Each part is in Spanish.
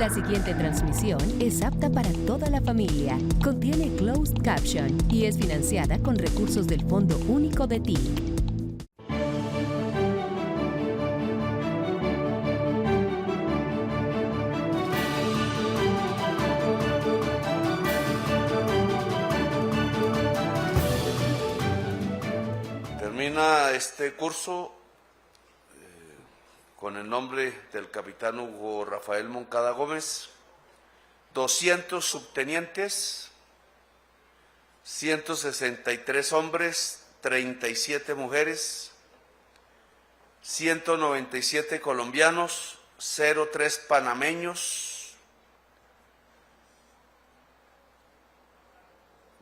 La siguiente transmisión es apta para toda la familia. Contiene closed caption y es financiada con recursos del Fondo Único de TIC. Termina este curso con el nombre del capitán Hugo Rafael Moncada Gómez, 200 subtenientes, 163 hombres, 37 mujeres, 197 colombianos, 03 panameños.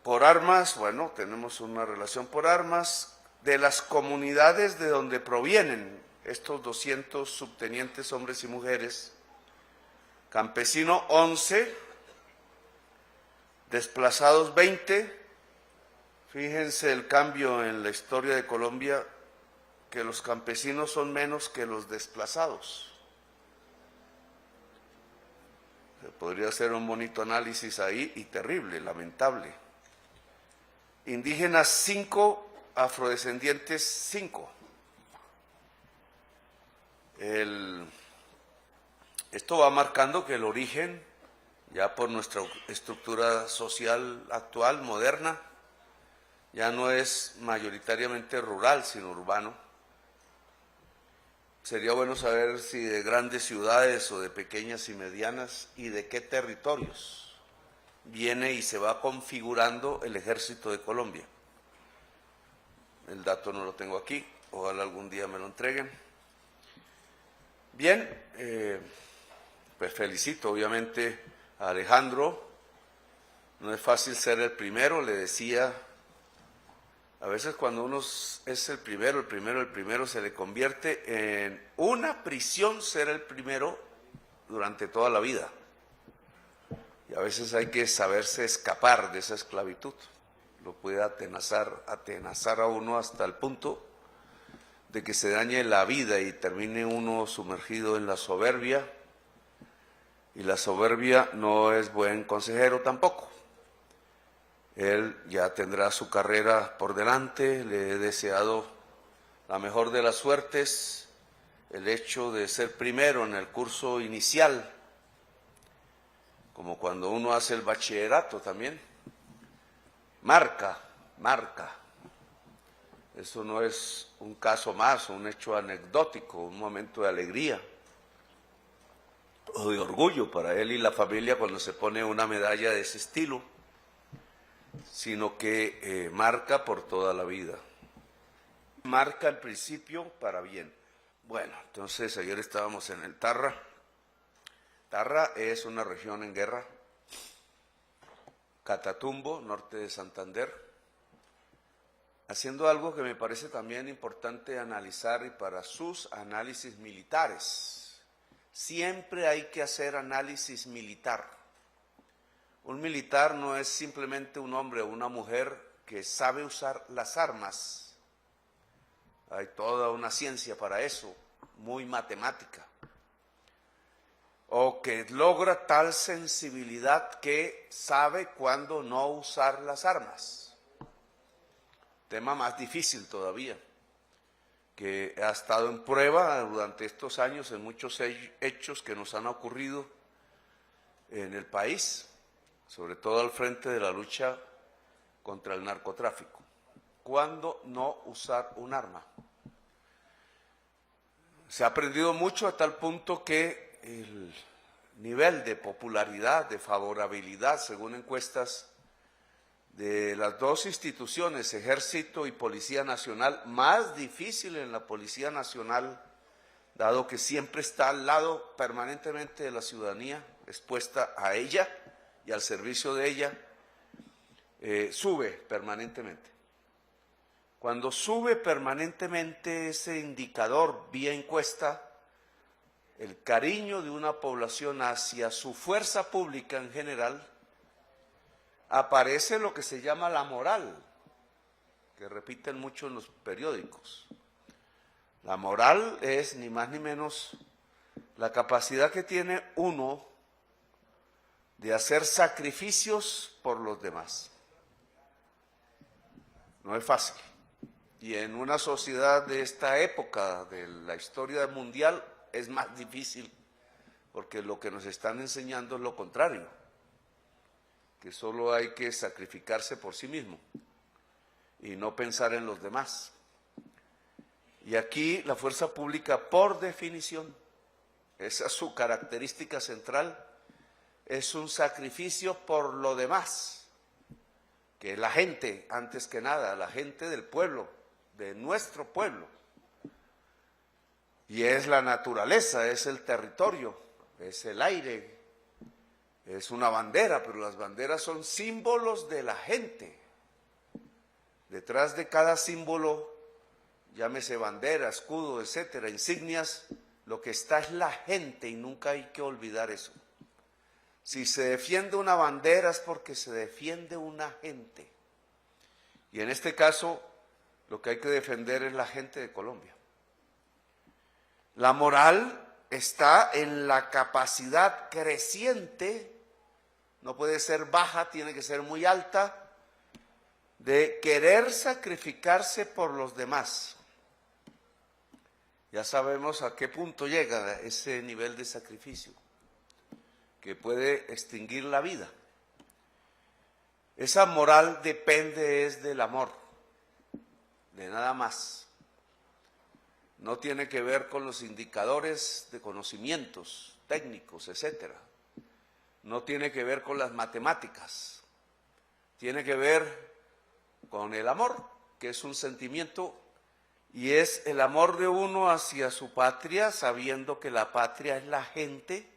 Por armas, bueno, tenemos una relación por armas. De las comunidades de donde provienen estos 200 subtenientes, hombres y mujeres, campesino 11, desplazados 20, fíjense el cambio en la historia de Colombia, que los campesinos son menos que los desplazados. Se podría hacer un bonito análisis ahí y terrible, lamentable. Indígenas 5, afrodescendientes 5. Esto va marcando que el origen, ya por nuestra estructura social actual, moderna, ya no es mayoritariamente rural, sino urbano. Sería bueno saber si de grandes ciudades o de pequeñas y medianas y de qué territorios viene y se va configurando el ejército de Colombia. El dato no lo tengo aquí, ojalá algún día me lo entreguen. Bien, pues felicito obviamente a Alejandro. No es fácil ser el primero, le decía, a veces cuando uno es el primero se le convierte en una prisión ser el primero durante toda la vida. Y a veces hay que saberse escapar de esa esclavitud. Lo puede atenazar a uno hasta el punto de que se dañe la vida y termine uno sumergido en la soberbia, y la soberbia no es buen consejero tampoco. Él ya tendrá su carrera por delante, le he deseado la mejor de las suertes, el hecho de ser primero en el curso inicial, como cuando uno hace el bachillerato también. Marca. Eso no es un caso más, un hecho anecdótico, un momento de alegría o de orgullo para él y la familia cuando se pone una medalla de ese estilo, sino que marca por toda la vida. Marca al principio para bien. Bueno, entonces ayer estábamos en el Tarra. Tarra es una región en guerra. Catatumbo, norte de Santander, haciendo algo que me parece también importante analizar y para sus análisis militares. Siempre hay que hacer análisis militar. Un militar no es simplemente un hombre o una mujer que sabe usar las armas. Hay toda una ciencia para eso, muy matemática. O que logra tal sensibilidad que sabe cuándo no usar las armas. Tema más difícil todavía, que ha estado en prueba durante estos años en muchos hechos que nos han ocurrido en el país, sobre todo al frente de la lucha contra el narcotráfico. ¿Cuándo no usar un arma? Se ha aprendido mucho a tal punto que el nivel de popularidad, de favorabilidad, según encuestas de las dos instituciones, Ejército y Policía Nacional, más difícil en la Policía Nacional, dado que siempre está al lado permanentemente de la ciudadanía, expuesta a ella y al servicio de ella, sube permanentemente. Cuando sube permanentemente ese indicador vía encuesta, el cariño de una población hacia su fuerza pública en general, aparece lo que se llama la moral, que repiten mucho en los periódicos. La moral es ni más ni menos la capacidad que tiene uno de hacer sacrificios por los demás. No es fácil. Y en una sociedad de esta época de la historia mundial es más difícil, porque lo que nos están enseñando es lo contrario, que solo hay que sacrificarse por sí mismo y no pensar en los demás. Y aquí la fuerza pública, por definición, esa es su característica central, es un sacrificio por lo demás, que la gente, antes que nada, la gente del pueblo, de nuestro pueblo, y es la naturaleza, es el territorio, es el aire, es una bandera, pero las banderas son símbolos de la gente. Detrás de cada símbolo, llámese bandera, escudo, etcétera, insignias, lo que está es la gente y nunca hay que olvidar eso. Si se defiende una bandera es porque se defiende una gente. Y en este caso, lo que hay que defender es la gente de Colombia. La moral está en la capacidad creciente, no puede ser baja, tiene que ser muy alta, de querer sacrificarse por los demás. Ya sabemos a qué punto llega ese nivel de sacrificio, que puede extinguir la vida. Esa moral depende es del amor, de nada más. No tiene que ver con los indicadores de conocimientos técnicos, etcétera. No tiene que ver con las matemáticas. Tiene que ver con el amor, que es un sentimiento, y es el amor de uno hacia su patria, sabiendo que la patria es la gente,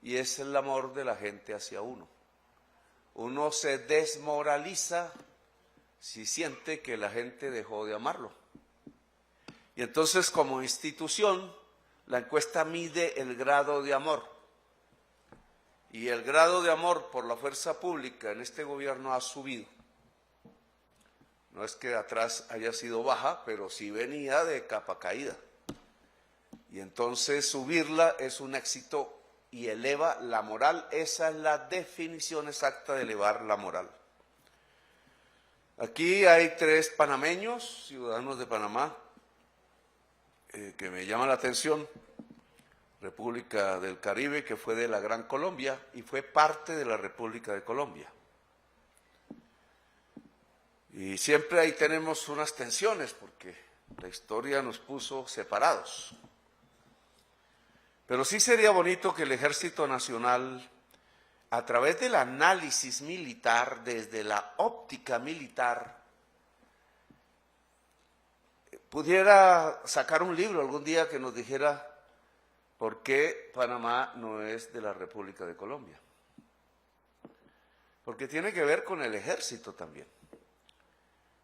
y es el amor de la gente hacia uno. Uno se desmoraliza si siente que la gente dejó de amarlo. Y entonces, como institución, la encuesta mide el grado de amor. Y el grado de amor por la fuerza pública en este gobierno ha subido. No es que atrás haya sido baja, pero sí venía de capa caída. Y entonces subirla es un éxito y eleva la moral. Esa es la definición exacta de elevar la moral. Aquí hay 3 panameños, ciudadanos de Panamá, que me llaman la atención. República del Caribe, que fue de la Gran Colombia y fue parte de la República de Colombia. Y siempre ahí tenemos unas tensiones porque la historia nos puso separados. Pero sí sería bonito que el Ejército Nacional, a través del análisis militar, desde la óptica militar, pudiera sacar un libro algún día que nos dijera por qué Panamá no es de la República de Colombia. Porque tiene que ver con el ejército también.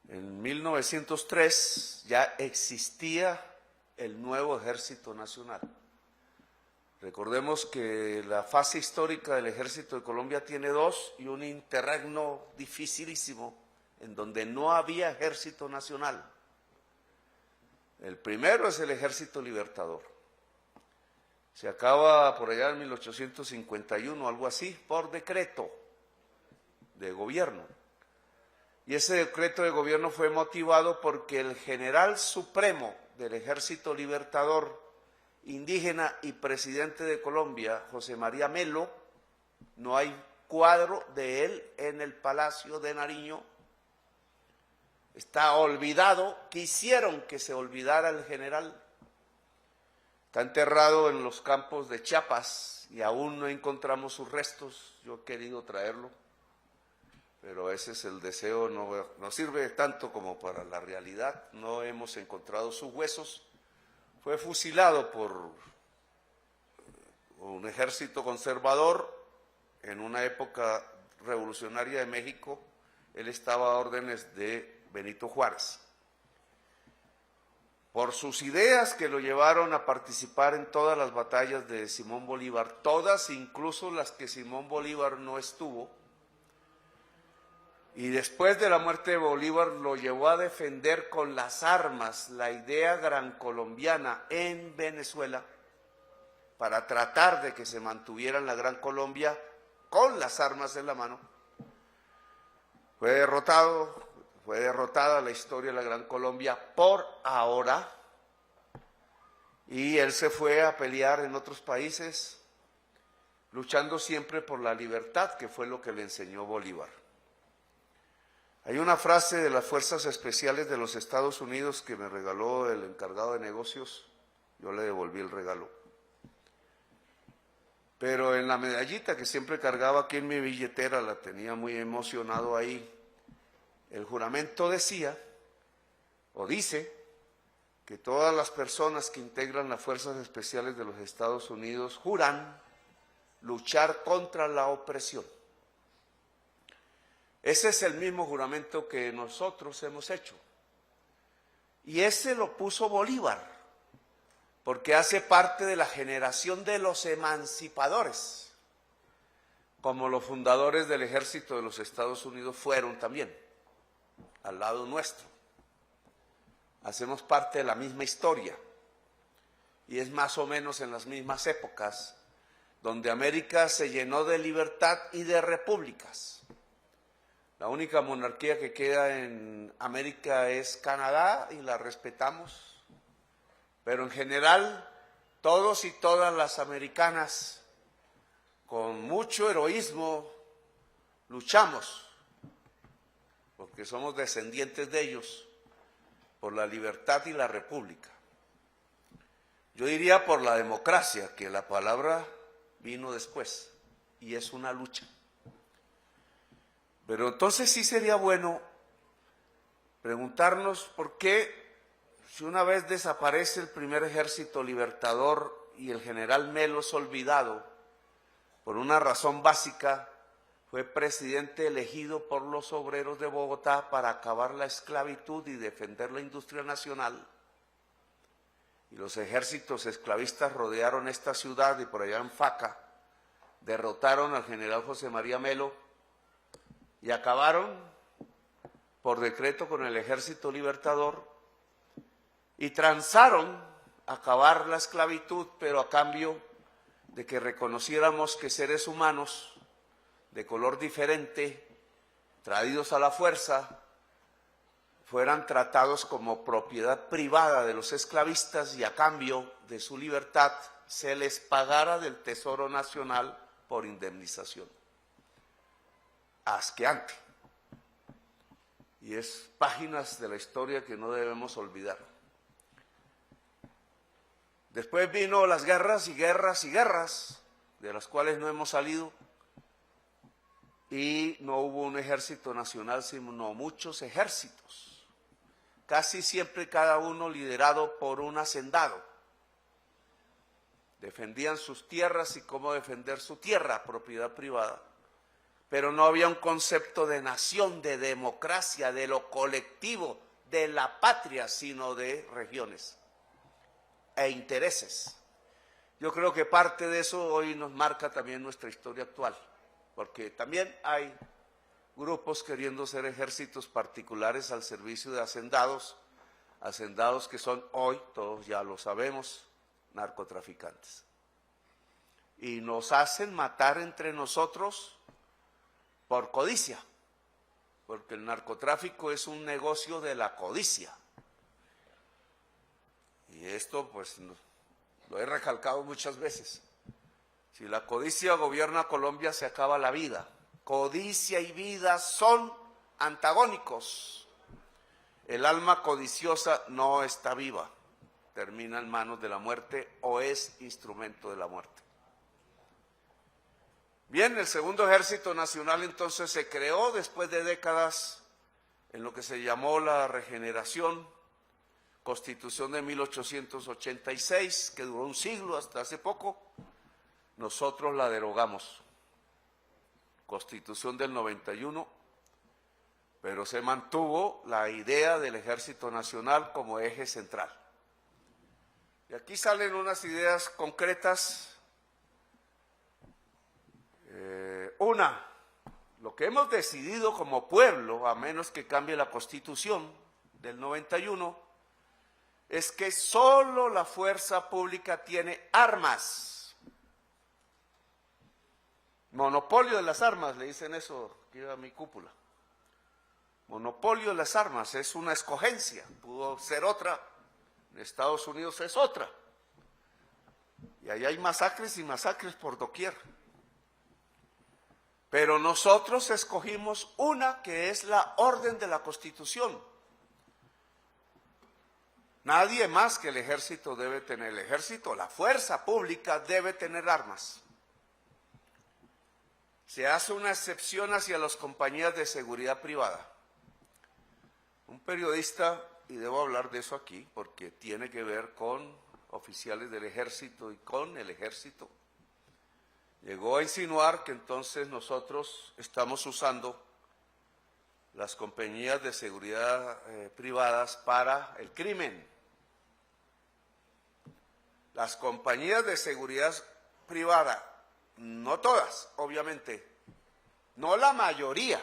En 1903 ya existía el nuevo Ejército Nacional. Recordemos que la fase histórica del Ejército de Colombia tiene 2 y un interregno dificilísimo en donde no había Ejército Nacional. El primero es el Ejército Libertador. Se acaba por allá en 1851, algo así, por decreto de gobierno. Y ese decreto de gobierno fue motivado porque el general supremo del Ejército Libertador, indígena y presidente de Colombia, José María Melo, no hay cuadro de él en el Palacio de Nariño, está olvidado, quisieron que se olvidara el general. Está enterrado en los campos de Chiapas y aún no encontramos sus restos. Yo he querido traerlo, pero ese es el deseo, no sirve tanto como para la realidad. No hemos encontrado sus huesos. Fue fusilado por un ejército conservador en una época revolucionaria de México. Él estaba a órdenes de Benito Juárez. Por sus ideas que lo llevaron a participar en todas las batallas de Simón Bolívar, todas, incluso las que Simón Bolívar no estuvo, y después de la muerte de Bolívar lo llevó a defender con las armas la idea gran colombiana en Venezuela, para tratar de que se mantuviera en la Gran Colombia con las armas en la mano, fue derrotada la historia de la Gran Colombia por ahora, y él se fue a pelear en otros países, luchando siempre por la libertad, que fue lo que le enseñó Bolívar. Hay una frase de las Fuerzas Especiales de los Estados Unidos que me regaló el encargado de negocios, yo le devolví el regalo. Pero en la medallita que siempre cargaba aquí en mi billetera, la tenía muy emocionado ahí, el juramento decía, o dice, que todas las personas que integran las Fuerzas Especiales de los Estados Unidos juran luchar contra la opresión. Ese es el mismo juramento que nosotros hemos hecho. Y ese lo puso Bolívar, porque hace parte de la generación de los emancipadores, como los fundadores del ejército de los Estados Unidos fueron también, al lado nuestro. Hacemos parte de la misma historia, y es más o menos en las mismas épocas donde América se llenó de libertad y de repúblicas. La única monarquía que queda en América es Canadá y la respetamos, pero en general todos y todas las americanas con mucho heroísmo luchamos, porque somos descendientes de ellos, por la libertad y la república. Yo diría por la democracia, que la palabra vino después y es una lucha. Pero entonces sí sería bueno preguntarnos por qué, si una vez desaparece el primer ejército libertador y el general Melo es olvidado, por una razón básica, fue presidente elegido por los obreros de Bogotá para acabar la esclavitud y defender la industria nacional. Y los ejércitos esclavistas rodearon esta ciudad y por allá en Faca derrotaron al general José María Melo y acabaron por decreto con el ejército libertador y transaron acabar la esclavitud, pero a cambio de que reconociéramos que seres humanos de color diferente, traídos a la fuerza, fueran tratados como propiedad privada de los esclavistas y a cambio de su libertad se les pagara del Tesoro Nacional por indemnización. Asqueante. Y es páginas de la historia que no debemos olvidar. Después vino las guerras y guerras y guerras, de las cuales no hemos salido, y no hubo un ejército nacional, sino muchos ejércitos, casi siempre cada uno liderado por un hacendado. Defendían sus tierras y cómo defender su tierra, propiedad privada, pero no había un concepto de nación, de democracia, de lo colectivo, de la patria, sino de regiones e intereses. Yo creo que parte de eso hoy nos marca también nuestra historia actual, porque también hay grupos queriendo ser ejércitos particulares al servicio de hacendados que son hoy, todos ya lo sabemos, narcotraficantes. Y nos hacen matar entre nosotros por codicia, porque el narcotráfico es un negocio de la codicia. Y esto pues lo he recalcado muchas veces. Si la codicia gobierna Colombia, se acaba la vida. Codicia y vida son antagónicos. El alma codiciosa no está viva, termina en manos de la muerte o es instrumento de la muerte. Bien, el segundo ejército nacional entonces se creó después de décadas en lo que se llamó la regeneración, Constitución de 1886, que duró un siglo hasta hace poco. Nosotros la derogamos, Constitución del 91, pero se mantuvo la idea del Ejército Nacional como eje central. Y aquí salen unas ideas concretas. Una, lo que hemos decidido como pueblo, a menos que cambie la Constitución del 91, es que solo la fuerza pública tiene armas. Monopolio de las armas, le dicen eso aquí a mi cúpula. Monopolio de las armas es una escogencia, pudo ser otra, en Estados Unidos es otra. Y ahí hay masacres y masacres por doquier. Pero nosotros escogimos una que es la orden de la Constitución. Nadie más que el ejército debe tener, el ejército, la fuerza pública debe tener armas. Se hace una excepción hacia las compañías de seguridad privada. Un periodista, y debo hablar de eso aquí porque tiene que ver con oficiales del ejército y con el ejército, llegó a insinuar que entonces nosotros estamos usando las compañías de seguridad privadas para el crimen. Las compañías de seguridad privada, no todas, obviamente, no la mayoría,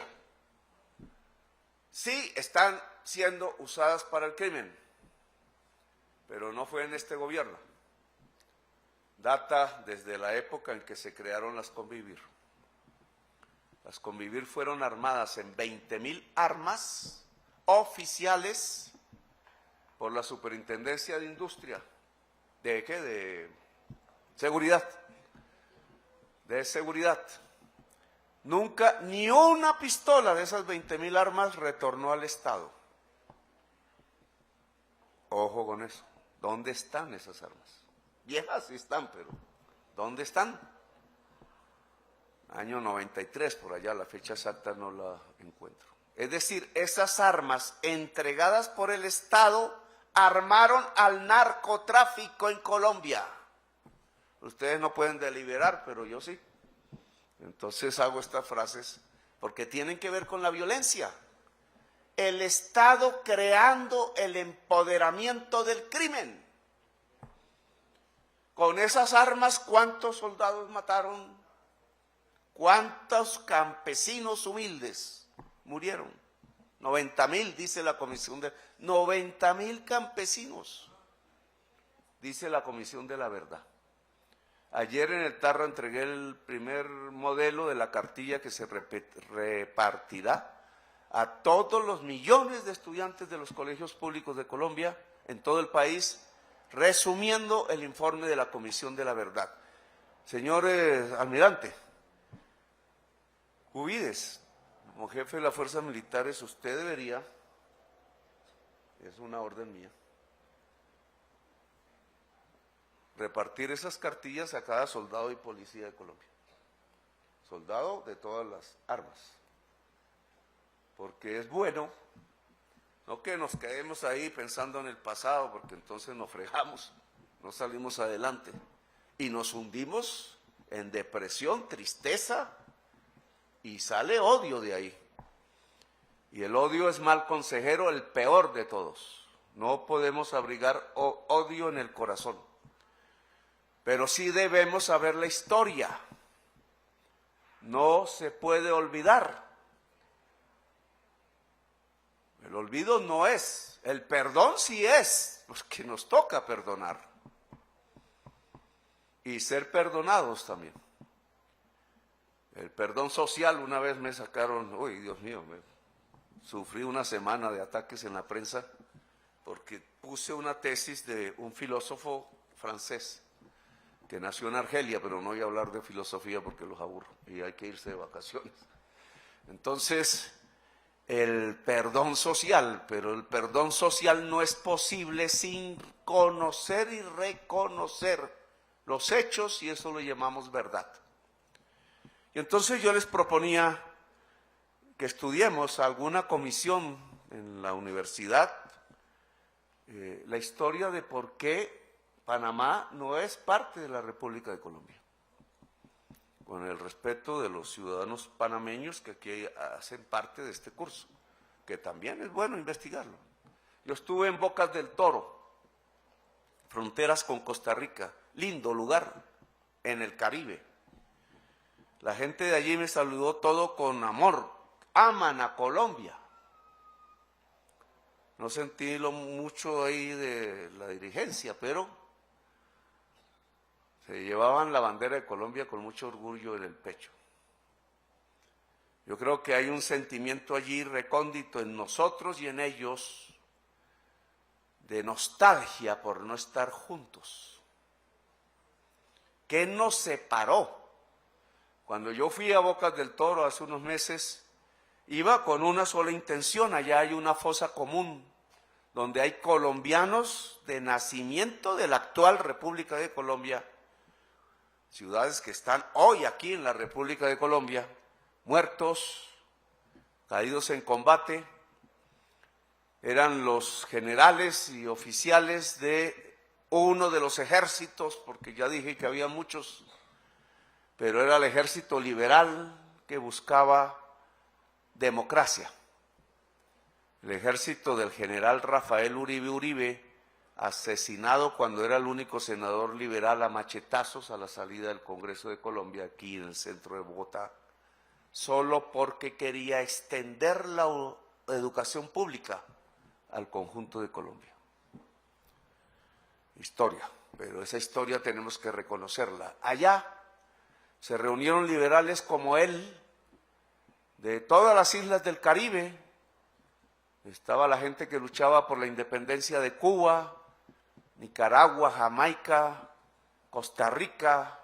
sí están siendo usadas para el crimen, pero no fue en este gobierno. Data desde la época en que se crearon las Convivir. Las Convivir fueron armadas en 20,000 armas oficiales por la Superintendencia de Industria. ¿De qué? De seguridad. De seguridad. Nunca, ni una pistola de esas 20,000 armas retornó al Estado. Ojo con eso. ¿Dónde están esas armas? Viejas sí están, pero ¿dónde están? Año 93, por allá, la fecha exacta no la encuentro. Es decir, esas armas entregadas por el Estado armaron al narcotráfico en Colombia. Ustedes no pueden deliberar, pero yo sí. Entonces hago estas frases porque tienen que ver con la violencia. El Estado creando el empoderamiento del crimen. Con esas armas, ¿cuántos soldados mataron? ¿Cuántos campesinos humildes murieron? 90,000, dice la Comisión de... 90,000 campesinos, dice la Comisión de la Verdad. Ayer en el Tarra entregué el primer modelo de la cartilla que se repartirá a todos los millones de estudiantes de los colegios públicos de Colombia, en todo el país, resumiendo el informe de la Comisión de la Verdad. Señor almirante, Cubides, como jefe de las fuerzas militares, usted debería, es una orden mía, repartir esas cartillas a cada soldado y policía de Colombia. Soldado de todas las armas. Porque es bueno, no que nos quedemos ahí pensando en el pasado, porque entonces nos fregamos, no salimos adelante y nos hundimos en depresión, tristeza y sale odio de ahí. Y el odio es mal consejero, el peor de todos. No podemos abrigar odio en el corazón. Pero sí debemos saber la historia. No se puede olvidar. El olvido no es, el perdón sí es, porque nos toca perdonar. Y ser perdonados también. El perdón social, una vez me sacaron, uy, Dios mío, sufrí una semana de ataques en la prensa porque puse una tesis de un filósofo francés que nació en Argelia, pero no voy a hablar de filosofía porque los aburro y hay que irse de vacaciones. Entonces, el perdón social, pero el perdón social no es posible sin conocer y reconocer los hechos y eso lo llamamos verdad. Y entonces yo les proponía que estudiemos alguna comisión en la universidad, la historia de por qué Panamá no es parte de la República de Colombia, con el respeto de los ciudadanos panameños que aquí hacen parte de este curso, que también es bueno investigarlo. Yo estuve en Bocas del Toro, fronteras con Costa Rica, lindo lugar, en el Caribe. La gente de allí me saludó todo con amor, aman a Colombia. No sentí lo mucho ahí de la dirigencia, pero se llevaban la bandera de Colombia con mucho orgullo en el pecho. Yo creo que hay un sentimiento allí recóndito en nosotros y en ellos de nostalgia por no estar juntos. ¿Qué nos separó? Cuando yo fui a Bocas del Toro hace unos meses, iba con una sola intención. Allá hay una fosa común donde hay colombianos de nacimiento de la actual República de Colombia, ciudades que están hoy aquí en la República de Colombia, muertos, caídos en combate. Eran los generales y oficiales de uno de los ejércitos, porque ya dije que había muchos, pero era el ejército liberal que buscaba democracia. El ejército del general Rafael Uribe Uribe, asesinado cuando era el único senador liberal a machetazos a la salida del Congreso de Colombia, aquí en el centro de Bogotá, solo porque quería extender la educación pública al conjunto de Colombia. Historia, pero esa historia tenemos que reconocerla. Allá se reunieron liberales como él, de todas las islas del Caribe. Estaba la gente que luchaba por la independencia de Cuba, Nicaragua, Jamaica, Costa Rica,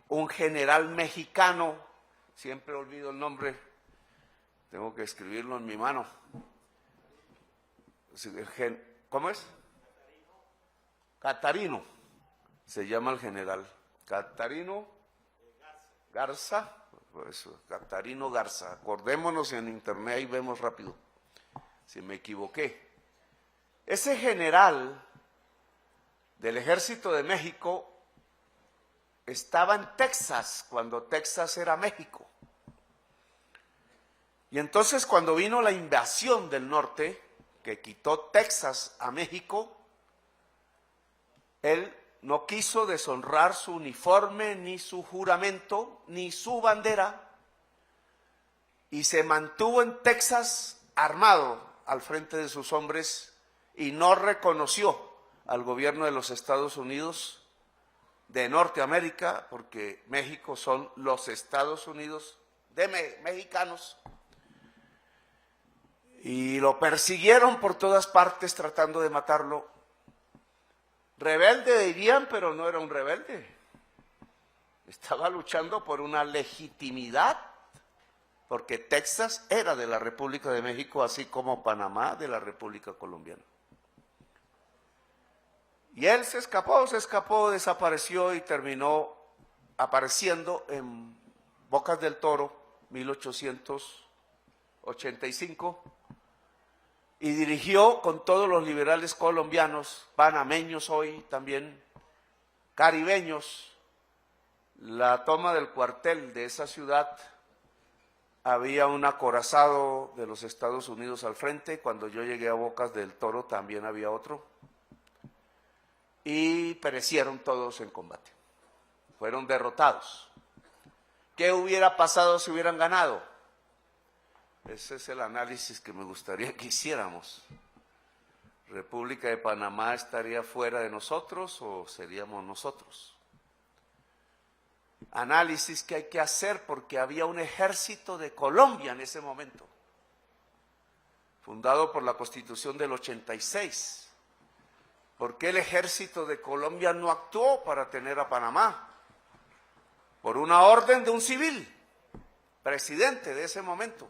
un general mexicano, siempre olvido el nombre, tengo que escribirlo en mi mano. ¿Cómo es? Catarino, se llama el general. Catarino Garza, Catarino Garza. Acordémonos en internet y vemos rápido si me equivoqué. Ese general del Ejército de México estaba en Texas cuando Texas era México. Y entonces cuando vino la invasión del norte, que quitó Texas a México, él no quiso deshonrar su uniforme, ni su juramento, ni su bandera, y se mantuvo en Texas armado al frente de sus hombres y no reconoció al gobierno de los Estados Unidos de Norteamérica, porque México son los Estados Unidos de mexicanos, y lo persiguieron por todas partes tratando de matarlo. Rebelde dirían, pero no era un rebelde. Estaba luchando por una legitimidad, porque Texas era de la República de México, así como Panamá de la República Colombiana. Y él se escapó, desapareció y terminó apareciendo en Bocas del Toro, 1885, y dirigió con todos los liberales colombianos, panameños hoy también, caribeños, la toma del cuartel de esa ciudad. Había un acorazado de los Estados Unidos al frente. Cuando yo llegué a Bocas del Toro también había otro. Y perecieron todos en combate. Fueron derrotados. ¿Qué hubiera pasado si hubieran ganado? Ese es el análisis que me gustaría que hiciéramos. ¿República de Panamá estaría fuera de nosotros o seríamos nosotros? Análisis que hay que hacer, porque había un ejército de Colombia en ese momento, fundado por la Constitución del 86. ¿Por qué el ejército de Colombia no actuó para tener a Panamá? Por una orden de un civil, presidente de ese momento.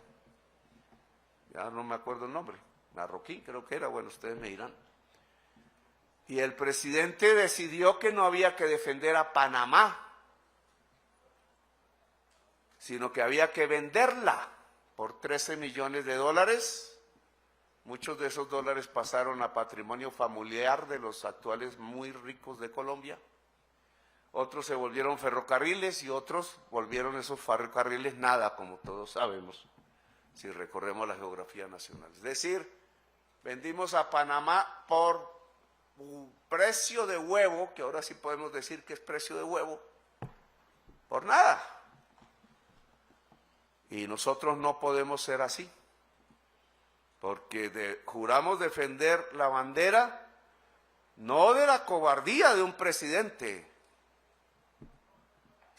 Ya no me acuerdo el nombre, Marroquín creo que era, bueno, ustedes me dirán. Y el presidente decidió que no había que defender a Panamá, sino que había que venderla por 13 millones de dólares. Muchos de esos dólares pasaron a patrimonio familiar de los actuales muy ricos de Colombia. Otros se volvieron ferrocarriles y otros volvieron esos ferrocarriles nada, como todos sabemos, si recorremos la geografía nacional. Es decir, vendimos a Panamá por un precio de huevo, que ahora sí podemos decir que es precio de huevo, por nada. Y nosotros no podemos ser así, porque juramos defender la bandera, no de la cobardía de un presidente,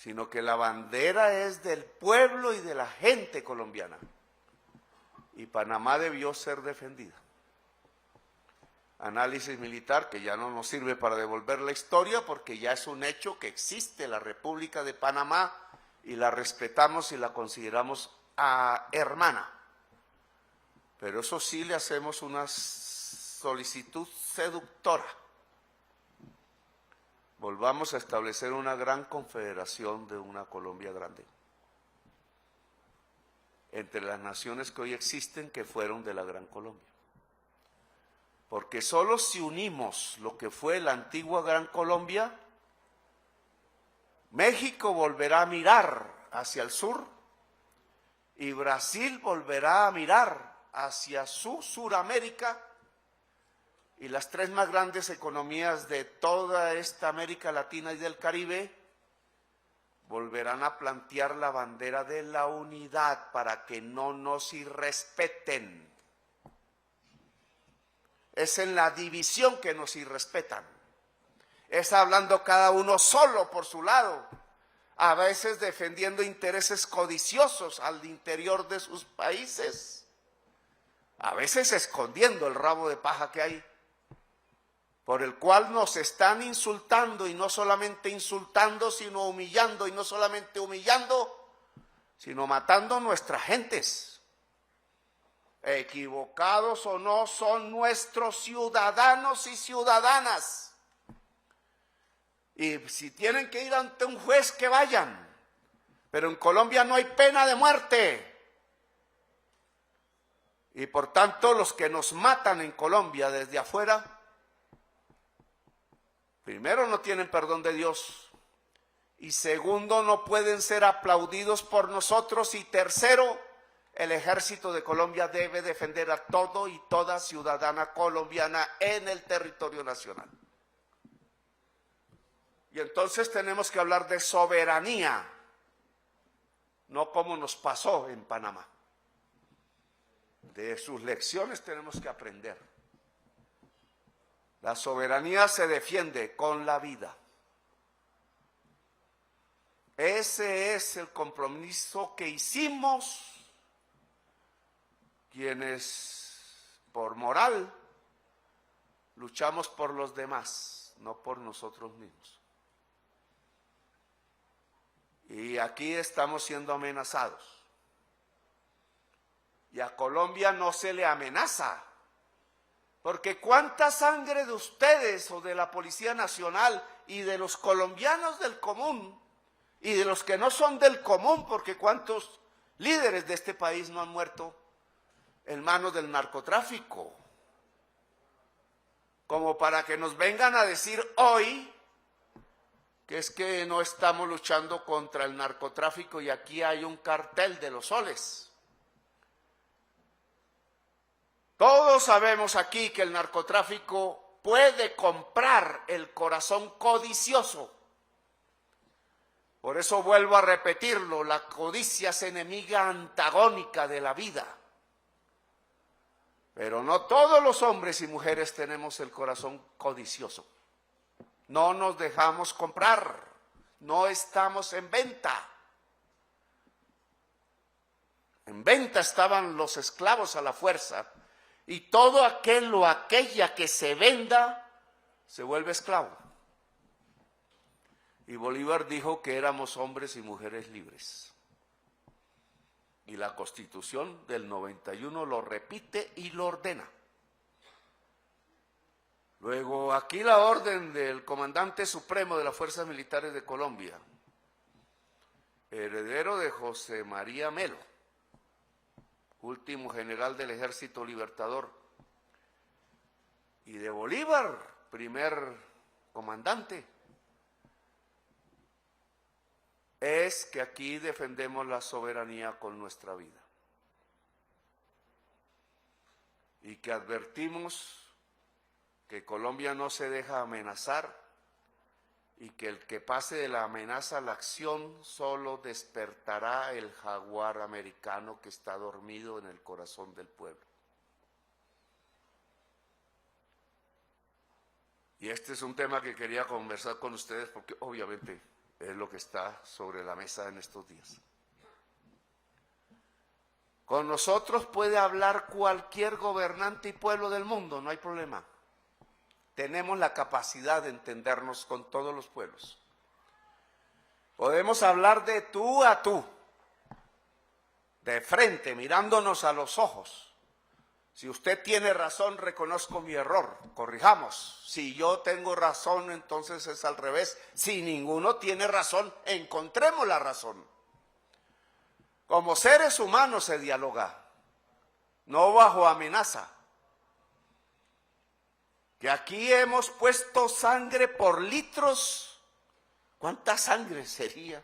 sino que la bandera es del pueblo y de la gente colombiana. Y Panamá debió ser defendida. Análisis militar que ya no nos sirve para devolver la historia, porque ya es un hecho que existe la República de Panamá y la respetamos y la consideramos hermana. Pero eso sí, le hacemos una solicitud seductora. Volvamos a establecer una gran confederación de una Colombia grande, entre las naciones que hoy existen, que fueron de la Gran Colombia. Porque solo si unimos lo que fue la antigua Gran Colombia, México volverá a mirar hacia el sur y Brasil volverá a mirar hacia su Suramérica, y las tres más grandes economías de toda esta América Latina y del Caribe volverán a plantear la bandera de la unidad para que no nos irrespeten. Es en la división que nos irrespetan. Es hablando cada uno solo por su lado, a veces defendiendo intereses codiciosos al interior de sus países, a veces escondiendo el rabo de paja que hay, por el cual nos están insultando, y no solamente insultando, sino humillando, y no solamente humillando, sino matando nuestras gentes. Equivocados o no, son nuestros ciudadanos y ciudadanas. Y si tienen que ir ante un juez, que vayan. Pero en Colombia no hay pena de muerte. Y por tanto, los que nos matan en Colombia desde afuera, primero, no tienen perdón de Dios, y segundo, no pueden ser aplaudidos por nosotros, y tercero, el ejército de Colombia debe defender a todo y toda ciudadana colombiana en el territorio nacional. Y entonces tenemos que hablar de soberanía, no como nos pasó en Panamá. De sus lecciones tenemos que aprender. La soberanía se defiende con la vida. Ese es el compromiso que hicimos quienes por moral luchamos por los demás, no por nosotros mismos. Y aquí estamos siendo amenazados. Y a Colombia no se le amenaza. Porque cuánta sangre de ustedes o de la Policía Nacional y de los colombianos del común y de los que no son del común, porque cuántos líderes de este país no han muerto en manos del narcotráfico, como para que nos vengan a decir hoy que es que no estamos luchando contra el narcotráfico y aquí hay un cartel de los soles. Todos sabemos aquí que el narcotráfico puede comprar el corazón codicioso. Por eso vuelvo a repetirlo, la codicia es enemiga antagónica de la vida. Pero no todos los hombres y mujeres tenemos el corazón codicioso. No nos dejamos comprar, no estamos en venta. En venta estaban los esclavos a la fuerza. Y todo aquel o aquella que se venda se vuelve esclavo. Y Bolívar dijo que éramos hombres y mujeres libres. Y la Constitución del 91 lo repite y lo ordena. Luego, aquí la orden del Comandante Supremo de las Fuerzas Militares de Colombia, heredero de José María Melo, último general del Ejército Libertador, y de Bolívar, primer comandante, es que aquí defendemos la soberanía con nuestra vida. Y que advertimos que Colombia no se deja amenazar y que el que pase de la amenaza a la acción solo despertará el jaguar americano que está dormido en el corazón del pueblo. Y este es un tema que quería conversar con ustedes porque obviamente es lo que está sobre la mesa en estos días. Con nosotros puede hablar cualquier gobernante y pueblo del mundo, no hay problema. Tenemos la capacidad de entendernos con todos los pueblos. Podemos hablar de tú a tú, de frente, mirándonos a los ojos. Si usted tiene razón, reconozco mi error, corrijamos. Si yo tengo razón, entonces es al revés. Si ninguno tiene razón, encontremos la razón. Como seres humanos se dialoga, no bajo amenaza. Que aquí hemos puesto sangre por litros. ¿Cuánta sangre sería?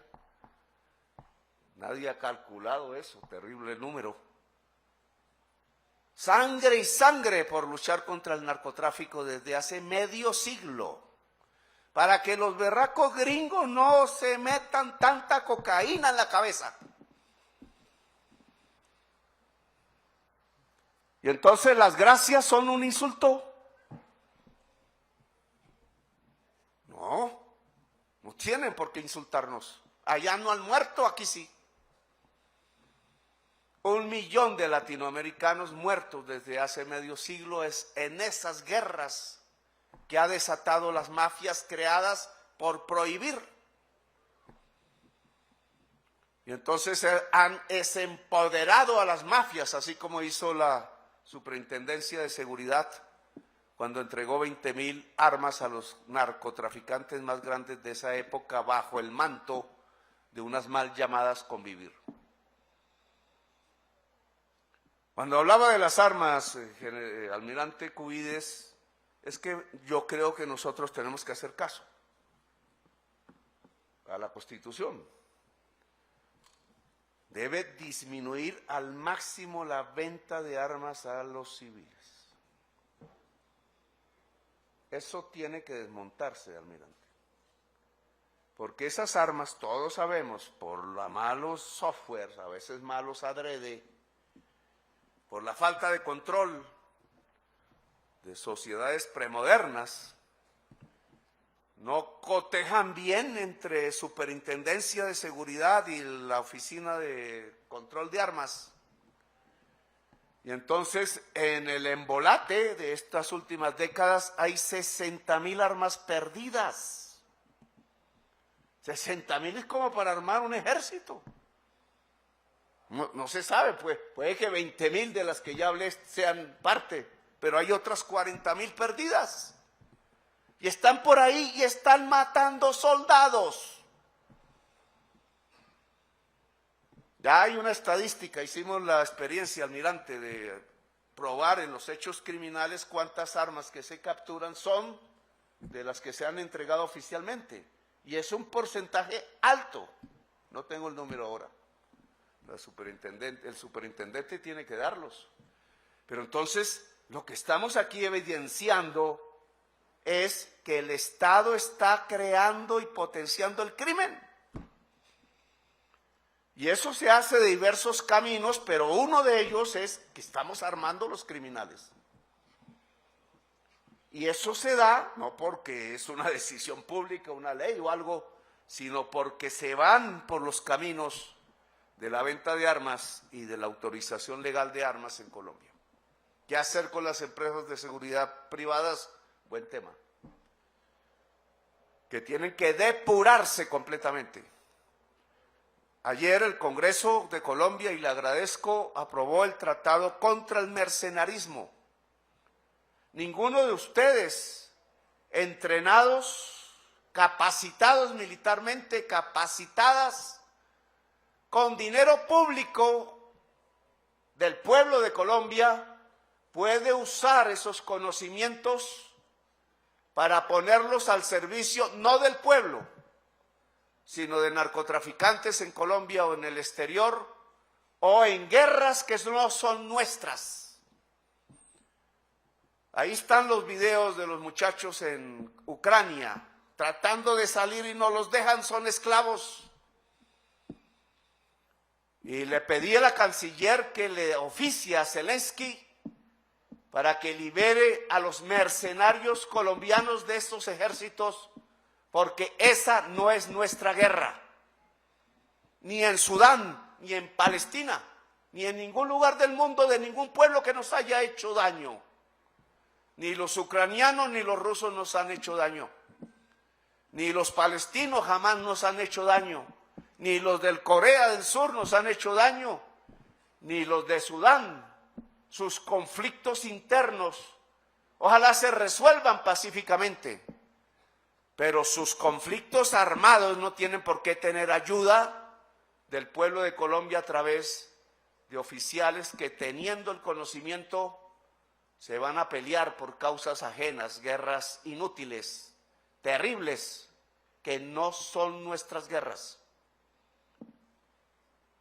Nadie ha calculado eso, terrible número. Sangre y sangre por luchar contra el narcotráfico desde hace medio siglo. Para que los berracos gringos no se metan tanta cocaína en la cabeza. Y entonces las gracias son un insulto. No tienen por qué insultarnos. Allá no han muerto, aquí sí. 1 millón de latinoamericanos muertos desde hace medio siglo es en esas guerras que ha desatado las mafias creadas por prohibir. Y entonces han empoderado a las mafias, así como hizo la Superintendencia de Seguridad cuando entregó 20,000 armas a los narcotraficantes más grandes de esa época bajo el manto de unas mal llamadas convivir. Cuando hablaba de las armas, almirante Cubides, es que yo creo que nosotros tenemos que hacer caso a la Constitución. Debe disminuir al máximo la venta de armas a los civiles. Eso tiene que desmontarse, almirante. Porque esas armas, todos sabemos, por los malos softwares, a veces malos adrede, por la falta de control de sociedades premodernas, no cotejan bien entre Superintendencia de Seguridad y la Oficina de Control de Armas. Y entonces, en el embolate de estas últimas décadas hay 60,000 armas perdidas. 60,000 es como para armar un ejército. No se sabe, pues, puede que 20,000 de las que ya hablé sean parte, pero hay otras 40,000 perdidas. Y están por ahí y están matando soldados. Ya hay una estadística, hicimos la experiencia, almirante, de probar en los hechos criminales cuántas armas que se capturan son de las que se han entregado oficialmente. Y es un porcentaje alto. No tengo el número ahora. El superintendente tiene que darlos. Pero entonces, lo que estamos aquí evidenciando es que el Estado está creando y potenciando el crimen. Y eso se hace de diversos caminos, pero uno de ellos es que estamos armando los criminales. Y eso se da no porque es una decisión pública, una ley o algo, sino porque se van por los caminos de la venta de armas y de la autorización legal de armas en Colombia. ¿Qué hacer con las empresas de seguridad privadas? Buen tema. Que tienen que depurarse completamente. Ayer el Congreso de Colombia, y le agradezco, aprobó el tratado contra el mercenarismo. Ninguno de ustedes, entrenados, capacitados militarmente, capacitadas, con dinero público del pueblo de Colombia, puede usar esos conocimientos para ponerlos al servicio no del pueblo, sino de narcotraficantes en Colombia o en el exterior, o en guerras que no son nuestras. Ahí están los videos de los muchachos en Ucrania, tratando de salir y no los dejan, son esclavos. Y le pedí a la canciller que le oficie a Zelensky para que libere a los mercenarios colombianos de estos ejércitos porque esa no es nuestra guerra, ni en Sudán, ni en Palestina, ni en ningún lugar del mundo, de ningún pueblo que nos haya hecho daño. Ni los ucranianos ni los rusos nos han hecho daño, ni los palestinos jamás nos han hecho daño, ni los del Corea del Sur nos han hecho daño, ni los de Sudán. Sus conflictos internos ojalá se resuelvan pacíficamente, pero sus conflictos armados no tienen por qué tener ayuda del pueblo de Colombia a través de oficiales que, teniendo el conocimiento, se van a pelear por causas ajenas, guerras inútiles, terribles, que no son nuestras guerras.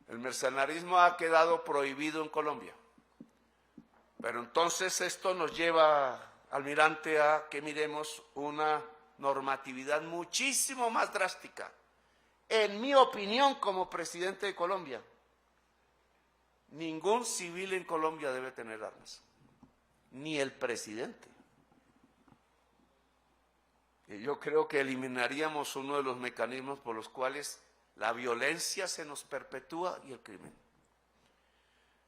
El mercenarismo ha quedado prohibido en Colombia, pero entonces esto nos lleva, almirante, a que miremos una normatividad muchísimo más drástica. En mi opinión, como presidente de Colombia, ningún civil en Colombia debe tener armas, ni el presidente. Y yo creo que eliminaríamos uno de los mecanismos por los cuales la violencia se nos perpetúa y el crimen.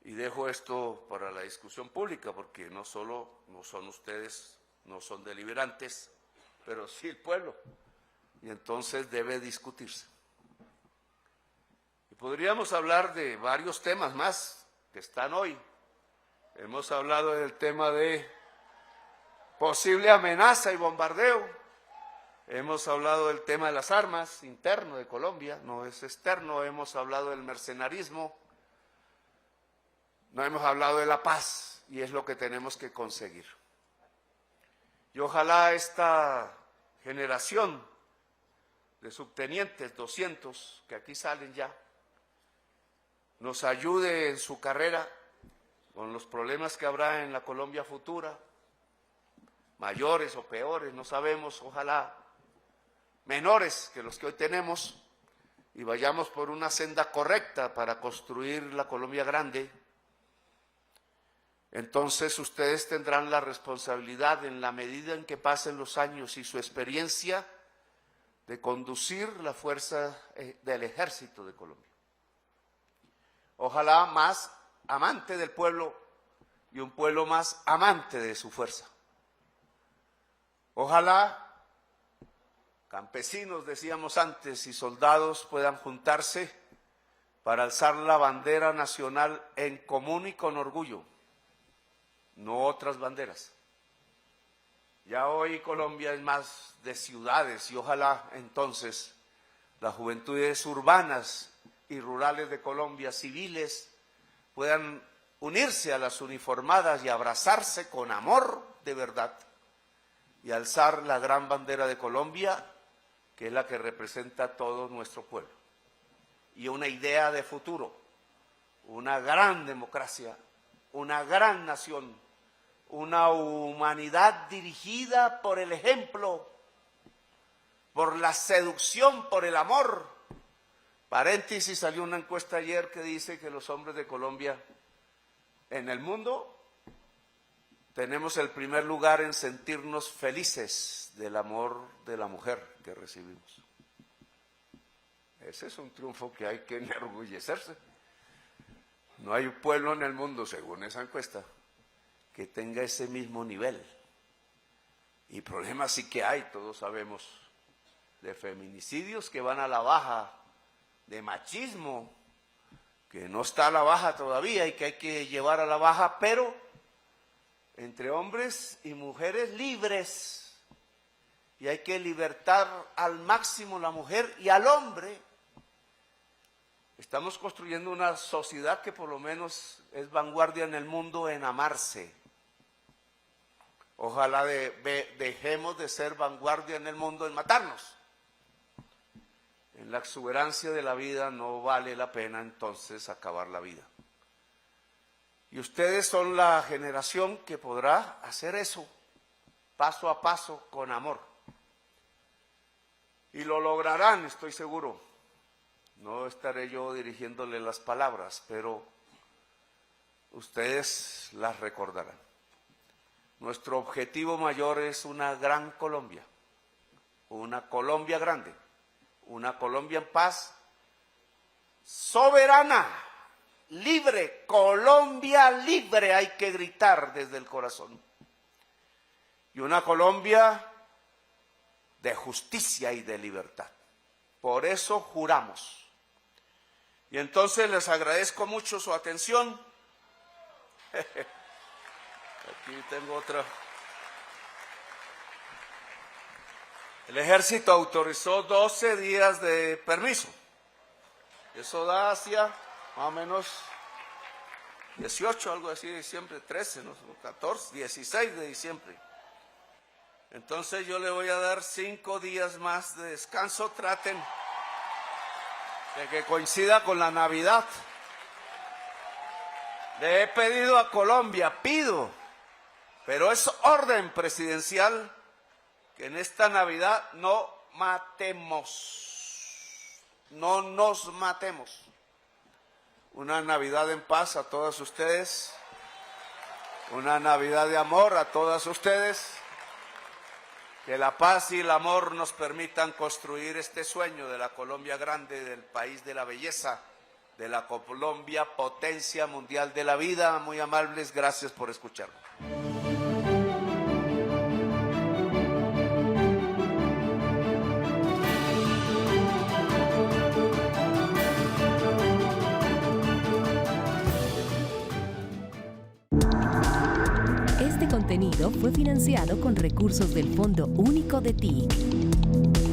Y dejo esto para la discusión pública, porque no son ustedes, no son deliberantes, pero sí el pueblo, y entonces debe discutirse. Y podríamos hablar de varios temas más que están hoy. Hemos hablado del tema de posible amenaza y bombardeo. Hemos hablado del tema de las armas, interno de Colombia, no es externo. Hemos hablado del mercenarismo. No hemos hablado de la paz, y es lo que tenemos que conseguir. Y ojalá esta generación de subtenientes, 200, que aquí salen ya, nos ayude en su carrera con los problemas que habrá en la Colombia futura, mayores o peores, no sabemos, ojalá menores que los que hoy tenemos, y vayamos por una senda correcta para construir la Colombia grande. Entonces ustedes tendrán la responsabilidad, en la medida en que pasen los años y su experiencia, de conducir la fuerza del ejército de Colombia. Ojalá más amante del pueblo y un pueblo más amante de su fuerza. Ojalá campesinos, decíamos antes, y soldados puedan juntarse para alzar la bandera nacional en común y con orgullo, no otras banderas. Ya hoy Colombia es más de ciudades, y ojalá entonces las juventudes urbanas y rurales de Colombia, civiles, puedan unirse a las uniformadas y abrazarse con amor de verdad y alzar la gran bandera de Colombia, que es la que representa a todo nuestro pueblo, y una idea de futuro, una gran democracia, una gran nación, una humanidad dirigida por el ejemplo, por la seducción, por el amor. Paréntesis, salió una encuesta ayer que dice que los hombres de Colombia en el mundo tenemos el primer lugar en sentirnos felices del amor de la mujer que recibimos. Ese es un triunfo que hay que enorgullecerse. No hay pueblo en el mundo, según esa encuesta, que tenga ese mismo nivel. Y problemas sí que hay, todos sabemos, de feminicidios que van a la baja, de machismo, que no está a la baja todavía y que hay que llevar a la baja, pero entre hombres y mujeres libres, y hay que libertar al máximo la mujer y al hombre. Estamos construyendo una sociedad que por lo menos es vanguardia en el mundo en amarse. Ojalá dejemos de ser vanguardia en el mundo en matarnos. En la exuberancia de la vida no vale la pena entonces acabar la vida. Y ustedes son la generación que podrá hacer eso, paso a paso, con amor. Y lo lograrán, estoy seguro. No estaré yo dirigiéndole las palabras, pero ustedes las recordarán. Nuestro objetivo mayor es una gran Colombia, una Colombia grande, una Colombia en paz, soberana, libre, Colombia libre, hay que gritar desde el corazón. Y una Colombia de justicia y de libertad. Por eso juramos. Y entonces les agradezco mucho su atención. Aquí tengo otra. El ejército autorizó 12 días de permiso. Eso da hacia más o menos 18, algo así, de diciembre, 13, no, 14, 16 de diciembre. Entonces yo le voy a dar 5 días más de descanso. Traten de que coincida con la Navidad. Le he pedido a Colombia, pido, pero es orden presidencial que en esta Navidad no matemos, no nos matemos. Una Navidad en paz a todas ustedes, una Navidad de amor a todas ustedes. Que la paz y el amor nos permitan construir este sueño de la Colombia grande, del país de la belleza, de la Colombia potencia mundial de la vida. Muy amables, gracias por escucharme. Este contenido fue financiado con recursos del Fondo Único de TIC.